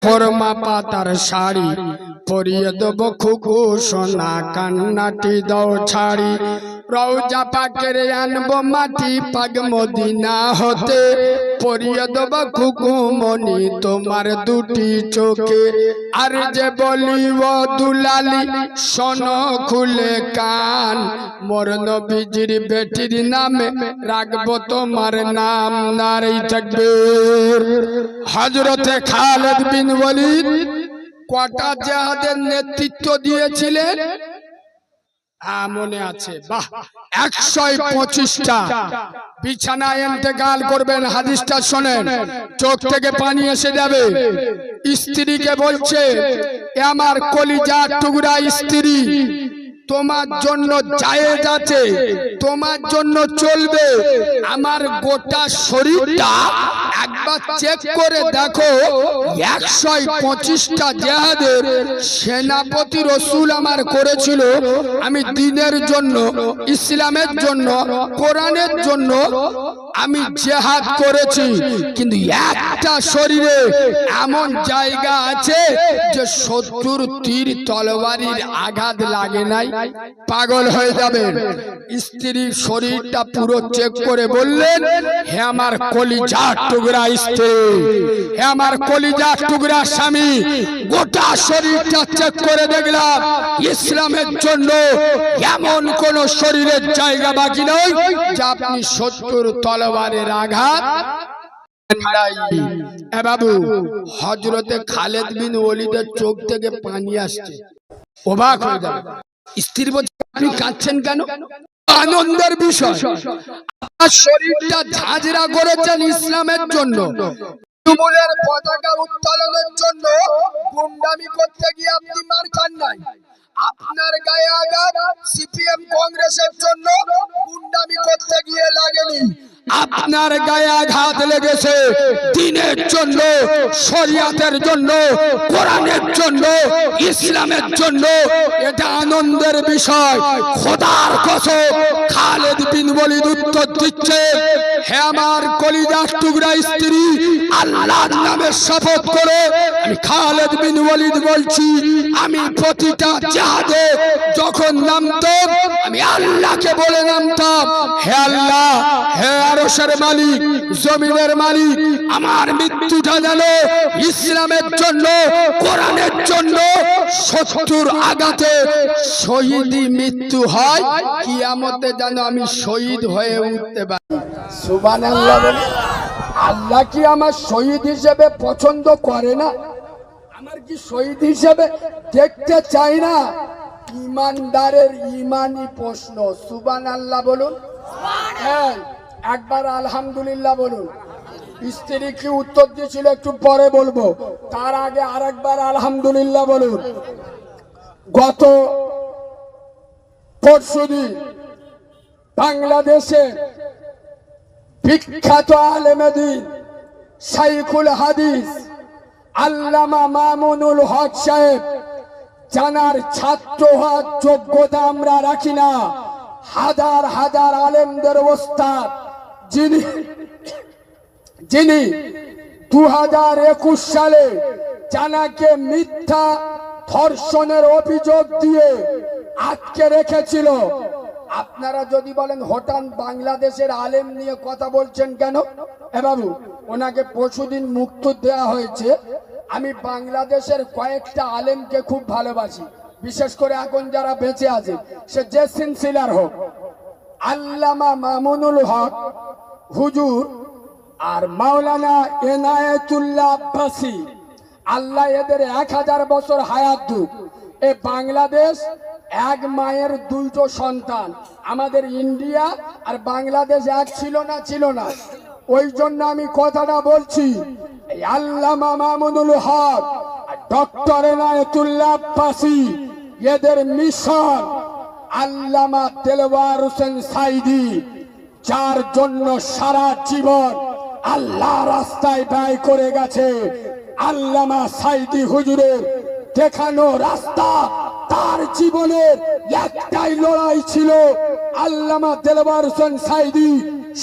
ফরমা পাতার শাড়ি পরিয়ে দেব খুকু সোনা কান্নাটি দাও ছাড়ি রওজা পাকের আনবো মাটি পাক মদিনা হতে পরিয়ে দেব খুকু মনি তোমার দুটি চোখে আর যে বলি ও দুলালি শোনো খুলে কান মোর নবীজির বেটির নামে রাখবো তোমার নাম নারী তাকবীর। হযরতে খালিদ বিন ওয়ালিদ কটা জিহাদের নেতৃত্ব দিয়েছিলেন মনে আছে? বাহ, 125টা। বিছানায় ইন্তেকাল করবেন, হাদিসটা শোনেন, চোখ থেকে পানি এসে যাবে। স্ত্রীকে বলছে, এ আমার কলিজার টুকরা স্ত্রী, তোমার জন্য জায়েজ আছে, তোমার জন্য চলবে। আমার গোটা শরীরটা একবার চেক করে দেখো, 125টা জিহাদের সেনাপতি রাসূল আমার করেছিল। আমি দ্বীনের জন্য, ইসলামের জন্য, কোরআনের জন্য আমি জিহাদ করেছি, কিন্তু একটা শরীরে এমন জায়গা আছে যে শত্রুর তীর তলোয়ারির আঘাত লাগে নাই, পাগল হয়ে যাবেন। স্ত্রীর শরীরটা পুরো চেক করে বললেন, হে আমার কলিজার টুকরা স্ত্রী, হে আমার কলিজার টুকরা স্বামী, গোটা শরীরটা চেক করে দেখলাম ইসলামের জন্য এমন কোন শরীরের জায়গা বাকি নয় যে আপনি শত্রুর তলোয়ারের আঘাত। বাবু, হযরতে খালিদ বিন ওয়ালিদের চোখ থেকে পানি আসছে, অবাক হয়ে যাবে। স্ত্রী বলছে, আপনি কাঁদছেন কেন? আনন্দের বিষয়, আপনার শরীরটা ঝাঁঝরা করেছেন ইসলামের জন্য, তৃণমূলের পতাকা উত্তোলনের জন্য গুন্ডামি করতে গিয়ে আপনি মার খান নাই। আপনার গায়ে আঘাত সিপিএম কংগ্রেসের জন্য গুন্ডামি করতে গিয়ে লাগেনি, আপনার গায়ে আঘাত লেগেছে দ্বীনের জন্য, শরিয়াতের জন্য, কোরআনের জন্য, ইসলামের জন্য। এটা আনন্দের বিষয়। খোদার কসম, খালিদ বিন ওয়ালিদ উত্তর দিচ্ছে, হে আমার কলিজার টুকরা স্ত্রী, আল্লাহর নামে শপথ করে আমি খালিদ বিন ওয়ালিদ বলছি, আমি প্রতিটা জিহাদে যখন নামতাম আমি আল্লাহকে বলে নামতাম, হে আল্লাহ, হে আরশের মালিক, জমিনের মালিক, আমার মৃত্যুটা যেন ইসলামের জন্য, কোরআনের জন্য, শত্রুর আঘাতে শহীদি মৃত্যু হয়, কিয়ামতে যেন আমি শহীদ হয়ে উঠতে পারি। সুবহানাল্লাহ। আল্লাহ কি আমার শহীদ হিসেবে পছন্দ করে না? আমার কি শহীদ হিসেবে দেখতে চাই না? ইমানদারের ইমানি প্রশ্ন। সুবহানাল্লাহ বলুন। হ্যাঁ, একবার আলহামদুলিল্লাহ বলুন। স্ত্রী কি উত্তর দিয়েছিল একটু পরে বলবো, তার আগে আরেকবার আলহামদুলিল্লাহ বলুন। গত পরশুদিন বাংলাদেশে বিখ্যাত আলেমে দ্বীন, শাইখুল হাদিস আল্লামা মামুনুল হক সাহেব, জানার ছাত্র হওয়ার যোগ্যতা আমরা রাখি না, হাজার হাজার আলেমদের ওস্তাদ, যিনি 2021 সালে জানাকে মিথ্যা ধর্ষণের অভিযোগ দিয়ে আটকে রেখেছিল। আপনারা যদি বলেন হঠাৎ বাংলাদেশের আলেম নিয়ে কথা বলছেন কেন? এ বাবু, ওনাকে পরশুদিন মুক্তি দেওয়া হয়েছে। আমি বাংলাদেশের কয়েকটা আলেমকে খুব ভালোবাসি, বিশেষ করে এখন যারা বেঁচে আছে, সে যে সিলসিলার হোক, আল্লামা মামুনুল হক হুজুর আর মাওলানা এনায়েতুল্লাহ আব্বাসী, আল্লাহ এদের 1000 বছর হায়াত দুক। এ বাংলাদেশ এক মায়ের দুটো সন্তান। আমাদের ইন্ডিয়া আর বাংলাদেশ এক ছিল না, ছিল না। ওই জন্য আমি কথাটা বলছি, আল্লামা মামুনুল হক আর ডক্টর এনায়েতুল্লাহ আব্বাসী, এদের মিশন আল্লামা দেলওয়ার হোসেন সাইদি, যার জন্য সারা জীবন আল্লাহ রাস্তায় ব্যয় করে গেছে। আল্লামা সাইদি হুজুরের দেখানো রাস্তা, তার জীবনের একটাই লড়াই ছিল। আল্লামা দেলওয়ার হোসেন সাইদি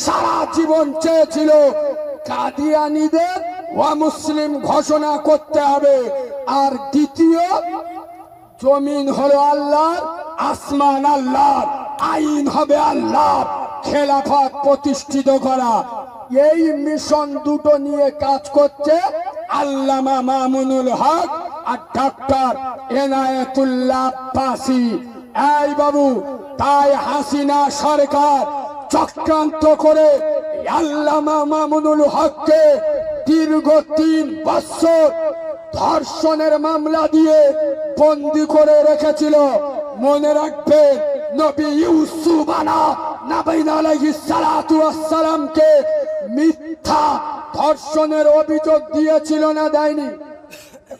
সারা জীবন চেয়েছিল কাদিয়ানীদের মুসলিম ঘোষণা করতে হবে। আর দ্বিতীয়, জমিন হলো আল্লাহর, আসমান আল্লাহর, আইন হবে আল্লাহর, খেলাফত প্রতিষ্ঠিত করা। এই মিশন দুটো নিয়ে কাজ করছে আল্লামা মামুনুল হক আর ডক্টর এনায়েতুল্লাহ আব্বাসী। এই বাবু, তাই হাসিনা সরকার চক্রান্ত করে আল্লামা মামুনুল হককে দীর্ঘ 3 বছর ধর্ষণের মামলা দিয়ে বন্দী করে রেখেছিল। মনে রাখবেন, নবী ইউসুফ আলাইহিস সালাতু ওয়াস সালামকে মিথ্যা ধর্ষণের অভিযোগ দিয়েছিল না, দেয়নি?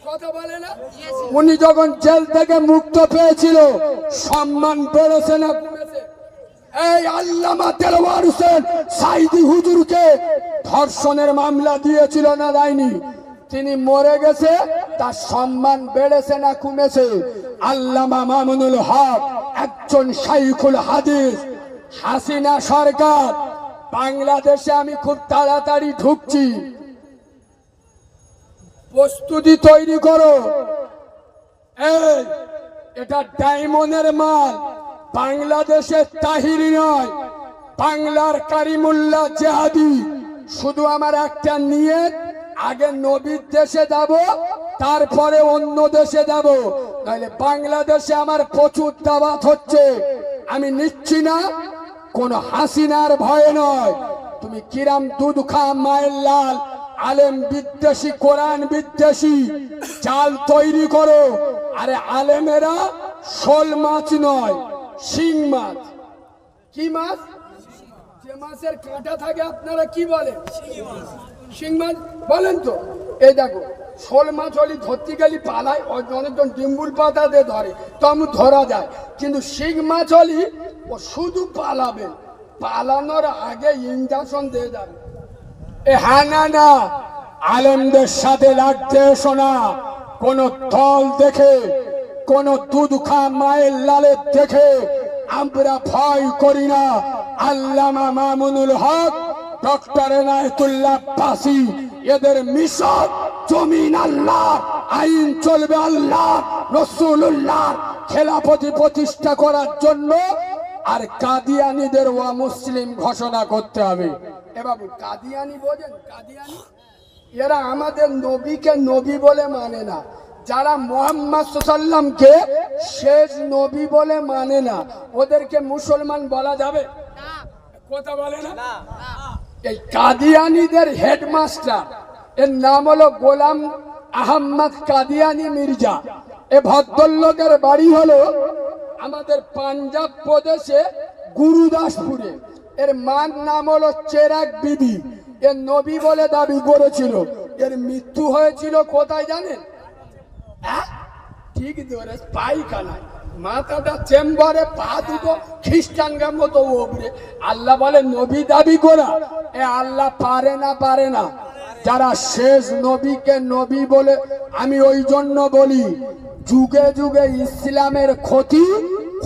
কথা বলে না? উনি যখন জেল থেকে মুক্ত পেয়েছিল, সম্মান বেড়েছে না কমেছে? এই আল্লামা দেলওয়ার হোসেন সাইদি হুজুরকে ধর্ষণের মামলা দিয়েছিল না, দেয়নি? তিনি মরে গেছে, তার সম্মান বেড়েছে না কমেছে? আল্লামা মামুনুল হক একজন শাইখুল হাদিস। হাসিনা সরকার, বাংলাদেশে আমি খুব তাড়াতাড়ি ঢুকছি, প্রস্তুতি তৈরি করো। এই এটা ডায়মন্ডের মাল, বাংলাদেশের তাহিরি নয়, বাংলার কারিমুল্লাহ জেহাদি। শুধু আমার একটা নিয়ত, আগে নবীর দেশে যাব, তারপরে অন্য দেশে যাব। নাহলে বাংলাদেশে আমার প্রচুর দাওয়াত হচ্ছে, আমি নিচ্ছি না। কোন হাসিনার ভয়ে নয়। তুমি কিরাম দুধ খা মায়ের লাল, আলেম বিদ্বেষী, কোরআন বিদ্বেষী চাল তৈরি করো। আরে আলেমেরা শোল মাছ নয়, শিং মাছ। কি মাছ? যে মাছের কাঁটা থাকে আপনারা কি বলেন? শিং মাছ বলেন তো? এই দেখো, শোল মাছ হলি ধরতে গেলে পালায়, অনেকজন ডিম্বুল পাতা দিয়ে ধরে, তো আমি ধরা যায়। কিন্তু শিং মাছ হলি ও শুধু পালাবে, পালানোর আগে ইঞ্জেকশন দিয়ে যাবে। হ্যাঁ, না, আলেমদের সাথে লাগতে এসো না। কোন দল দেখে, কোন দুধ খা মায়ের লালের দেখে আমরা ভয় করি না। আল্লামা মামুনুল হক, ডক্টর এনায়েতুল্লাহ আব্বাসী, এদের মিশন জমিন আল্লাহ, আইন চলবে আল্লাহ রাসূলুল্লাহ, খেলাফত প্রতিষ্ঠা করার জন্য। আর কাদিয়ানীদের মুসলিম ঘোষণা করতে হবে। এ বাবু, কাদিয়ানী বোঝেন? কাদিয়ানী এরা আমাদের নবীকে নবী বলে মানে না। যারা মুহাম্মদ সাল্লাল্লাহকে শেষ নবী বলে মানে না, ওদেরকে মুসলমান বলা যাবে? কথা বলে না? এই কাদিয়ানীদের হেডমাস্টার, এর নাম হলো গোলাম আহমদ কাদিয়ানী মির্জা। এ ভদ্রলোকের বাড়ি হলো আমাদের পাঞ্জাব প্রদেশে গুরুদাসপুরে। এর মার নাম হলো চেরাগ বিবি। এর নবী বলে দাবি করেছিল। এর মৃত্যু হয়েছিল কোথায় জানেন? ঠিক ধরে পায়খানায়, মাথাটা চেম্বারে, পা দুটো খ্রিস্টানদের মতো ওপরে। আল্লাহ বলে নবী দাবি করা, এ আল্লাহ পারে না। যারা শেষ নবীকে নবী বলে, আমি ওই জন্য বলি, যুগে যুগে ইসলামের ক্ষতি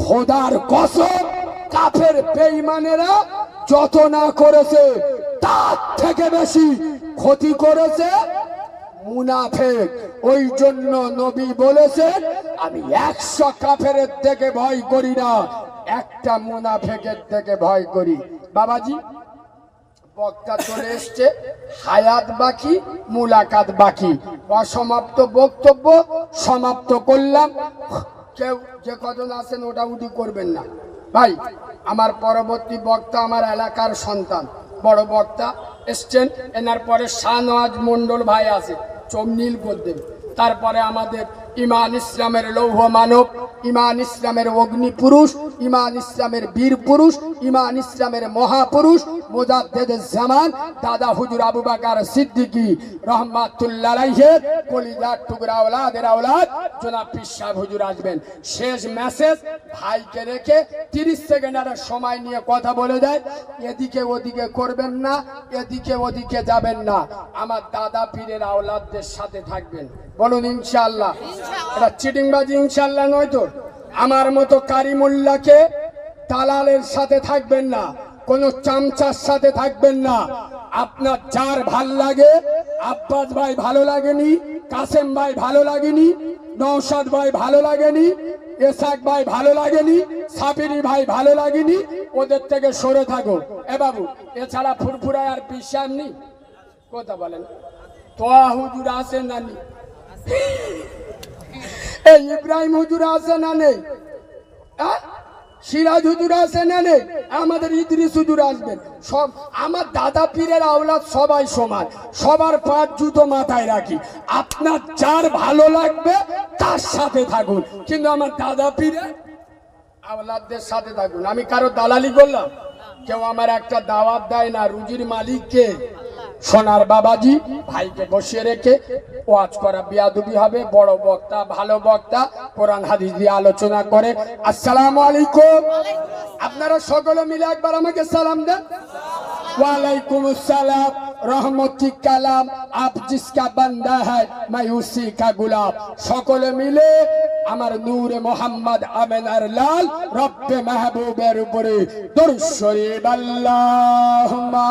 খোদার কসম কাফের বেঈমানেরা যত না করেছে, তার থেকে বেশি ক্ষতি করেছে মুনাফিক। ওই জন্য নবী বলেছেন, আমি 100 কাফেরের থেকে ভয় করি না, একটা মুনাফিকের থেকে ভয় করি। বাবাজি, বক্তা চলে এসছে, হায়াত বাকি, মুলাকাত বাকি। অসমাপ্ত বক্তব্য সমাপ্ত করলাম। কেউ যে কজন আছেন ওটা উঠি করবেন না ভাই। আমার পরবর্তী বক্তা আমার এলাকার সন্তান, বড় বক্তা এসছেন। এনার পরে শাহনওয়াজ মন্ডল ভাই আছে, চোখ নীল করবেন। তারপরে আমাদের ইমান ইসলামের লৌহ মানব, ইমান ইসলামের অগ্নি পুরুষ, ইমান ইসলামের বীর পুরুষ, ইমান ইসলামের মহাপুরুষ মুজাদ্দিদুজ জামান দাদা হুজুর আবু বকর সিদ্দিকী রহমাতুল্লাহ আলাইহির কলিজার টুকরা আওলাদের আওলাদ জনাব পীর সাহেব হুজুর আসবেন। শেষ মেসেজ ভাইকে রেখে 30 সেকেন্ড আর সময় নিয়ে কথা বলে দেয়। এদিকে ওদিকে করবেন না, এদিকে ওদিকে যাবেন না, আমার দাদা পীরের আওলাদদের সাথে থাকবেন। বলুন ইনশাআল্লাহ। এটা চিটিংবাজি ইনশাআল্লাহ নয় তো? আমার মতো কারিমুল্লাহকে দালালের সাথে থাকবেন না, কোন চামচার সাথে থাকবেন না। আপনার যার ভাল লাগে আব্বাস ভাই ভালো লাগেনি, কাসেম ভাই ভালো লাগেনি, নওশাদ ভাই ভালো লাগেনি, এসাক ভাই ভালো লাগেনি, সাবিরি ভাই ভালো লাগেনি, ওদের থেকে সরে থাকো। এ বাবু, এছাড়া ফুরফুরায় আর বিশ্বাস নেই, কথা বলেন। তোয়া হুজুর আছে না নেই? এই ইব্রাহিম হুজুর আছে না নেই? সিরাজ হুজুর আছে না নেই? আমাদের ইদ্রিস হুজুর আসবেন। সব আমার দাদা পীরের আওলাদ সবাই সমান, সবার পাঁচ জুতো মাথায় রাখি। আপনার যার ভালো লাগবে তার সাথে থাকুন, কিন্তু আমার দাদা পীরের আওলাদদের সাথে থাকুন। আমি কারো দালালি করলাম? কেউ আমার একটা দাওয়াত দেয় না। রুজির মালিককে সোনার বাবাজি ভাইকে বসিয়ে রেখে ওয়াজ করা বিয়াদবি হবে। বড় বক্তা, ভালো বক্তা, কোরআন হাদিস দিয়ে আলোচনা করে। আসসালামু আলাইকুম। আপনারা সকলে মিলে একবার আমাকে সালাম দেন। वालेकुम अस्सलाम रहमती कलाम आप जिसका बंदा है मैं उसी का गुलाम। সকলে মিলে আমার নূরে মোহাম্মদ আমিনার লাল রব্বে মাহবুবের উপরে দরুদ শরীফ আল্লাহুম্মা